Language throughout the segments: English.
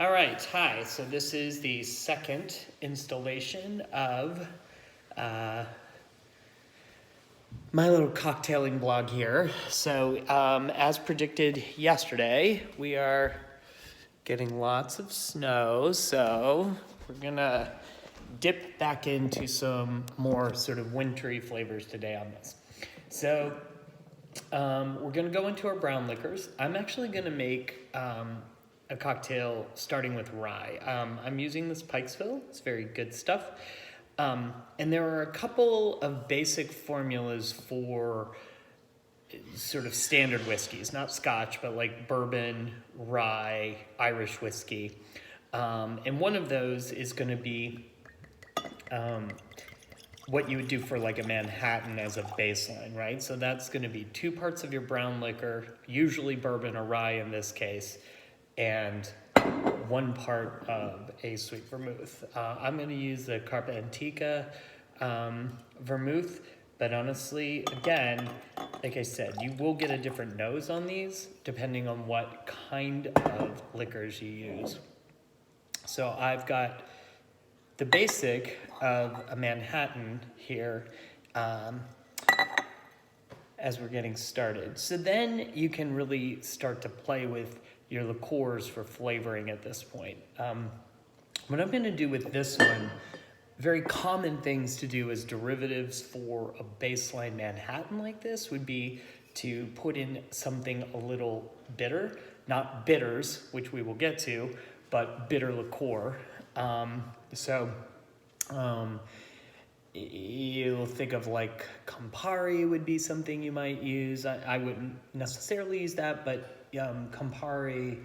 All right, hi. So this is the second installation of my little cocktailing blog here. So as predicted yesterday, we are getting lots of snow. So we're gonna dip back into some more sort of wintry flavors today on this. So we're gonna go into our brown liquors. I'm actually gonna make a cocktail starting with rye. I'm using this Pikesville. It's very good stuff. And there are a couple of basic formulas for sort of standard whiskeys, not Scotch, but like bourbon, rye, Irish whiskey. And one of those is going to be what you would do for like a Manhattan as a baseline, right? So that's going to be 2 parts of your brown liquor, usually bourbon or rye in this case, and 1 part of a sweet vermouth. I'm going to use the Carpa Antica vermouth, but honestly, again, like I said, you will get a different nose on these depending on what kind of liquors you use. So I've got the basic of a Manhattan here as we're getting started. So then you can really start to play with your liqueurs for flavoring at this point. What I'm gonna do with this one, very common things to do as derivatives for a baseline Manhattan like this would be to put in something a little bitter, not bitters, which we will get to, but bitter liqueur. You'll think of like Campari would be something you might use. I wouldn't necessarily use that, but Campari,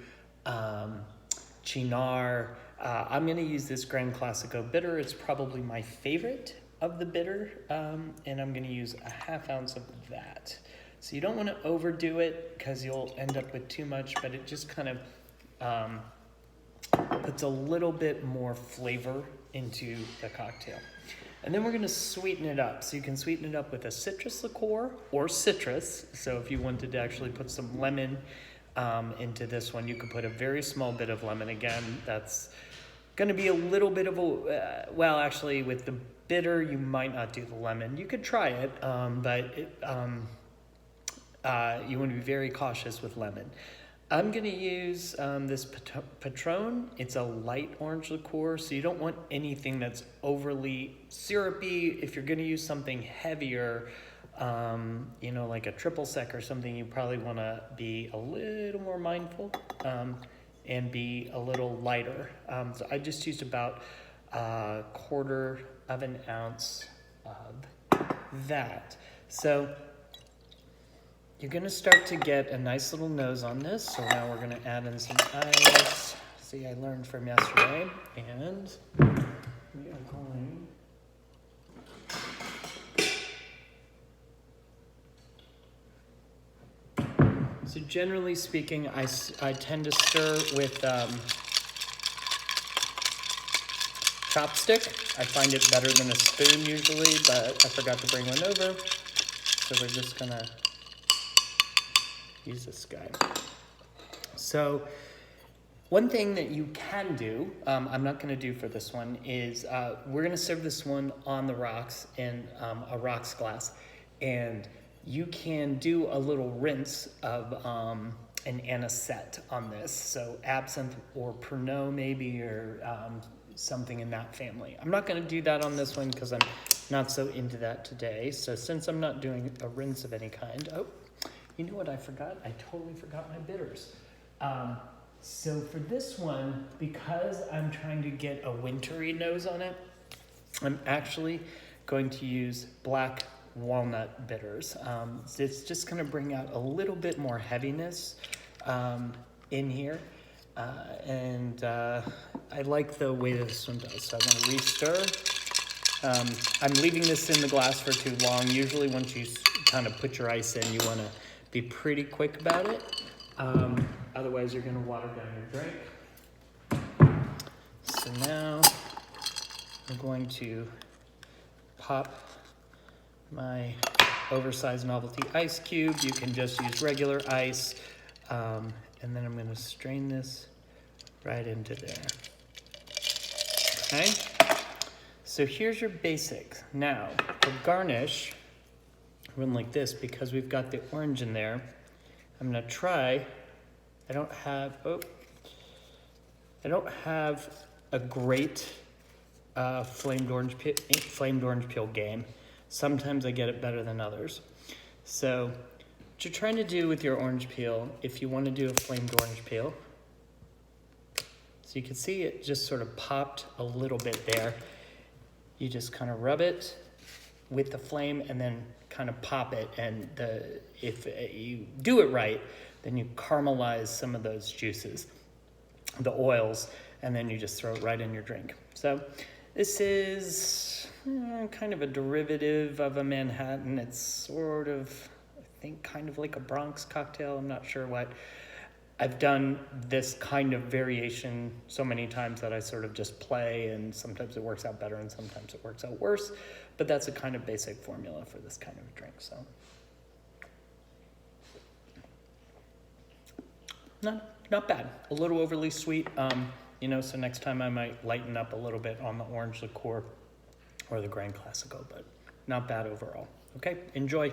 Cynar. I'm going to use this Grand Classico bitter. It's probably my favorite of the bitter, and I'm going to use a 1/2 ounce of that. So you don't want to overdo it because you'll end up with too much, but it just kind of puts a little bit more flavor into the cocktail. And then we're going to sweeten it up. So you can sweeten it up with a citrus liqueur or citrus. So if you wanted to actually put some lemon into this one, you could put a very small bit of lemon. Again, that's going to be a little bit of a, well, actually with the bitter, you might not do the lemon. You could try it, but you want to be very cautious with lemon. I'm going to use this Patron. It's a light orange liqueur, so you don't want anything that's overly syrupy. If you're going to use something heavier, like a triple sec or something, you probably want to be a little more mindful and be a little lighter. So I just used about 1/4 of an ounce of that. So you're going to start to get a nice little nose on this. So now we're going to add in some ice. See, I learned from yesterday. And we are going... So generally speaking, I tend to stir with chopstick. I find it better than a spoon usually, but I forgot to bring one over. So we're just going to use this guy. So one thing that you can do, I'm not going to do for this one, is we're going to serve this one on the rocks in a rocks glass. And you can do a little rinse of an anisette on this. So absinthe or Pernod maybe, or something in that family. I'm not going to do that on this one because I'm not so into that today. So since I'm not doing a rinse of any kind, you know what I forgot? I totally forgot my bitters. So for this one, because I'm trying to get a wintry nose on it, I'm actually going to use black walnut bitters. It's just going to bring out a little bit more heaviness in here. I like the way that this one does. So I'm going to re-stir. I'm leaving this in the glass for too long. Usually once you kind of put your ice in, you want to be pretty quick about it. Otherwise, you're going to water down your drink. So now I'm going to pop my oversized novelty ice cube. You can just use regular ice. And then I'm going to strain this right into there. Okay, so here's your basics. Now, for garnish, run like this because we've got the orange in there. I'm gonna try, I don't have a great flamed orange peel game. Sometimes I get it better than others. So what you're trying to do with your orange peel, if you want to do a flamed orange peel, so you can see it just sort of popped a little bit there. You just kind of rub it with the flame and then kind of pop it, and if you do it right, then you caramelize some of those juices, the oils, and then you just throw it right in your drink. So this is kind of a derivative of a Manhattan. It's sort of, I think, kind of like a Bronx cocktail. I'm not sure what. I've done this kind of variation so many times that I sort of just play, and sometimes it works out better and sometimes it works out worse, but that's a kind of basic formula for this kind of drink. So not bad. A little overly sweet, so next time I might lighten up a little bit on the orange liqueur or the Grand Classico, but not bad overall. Okay, enjoy.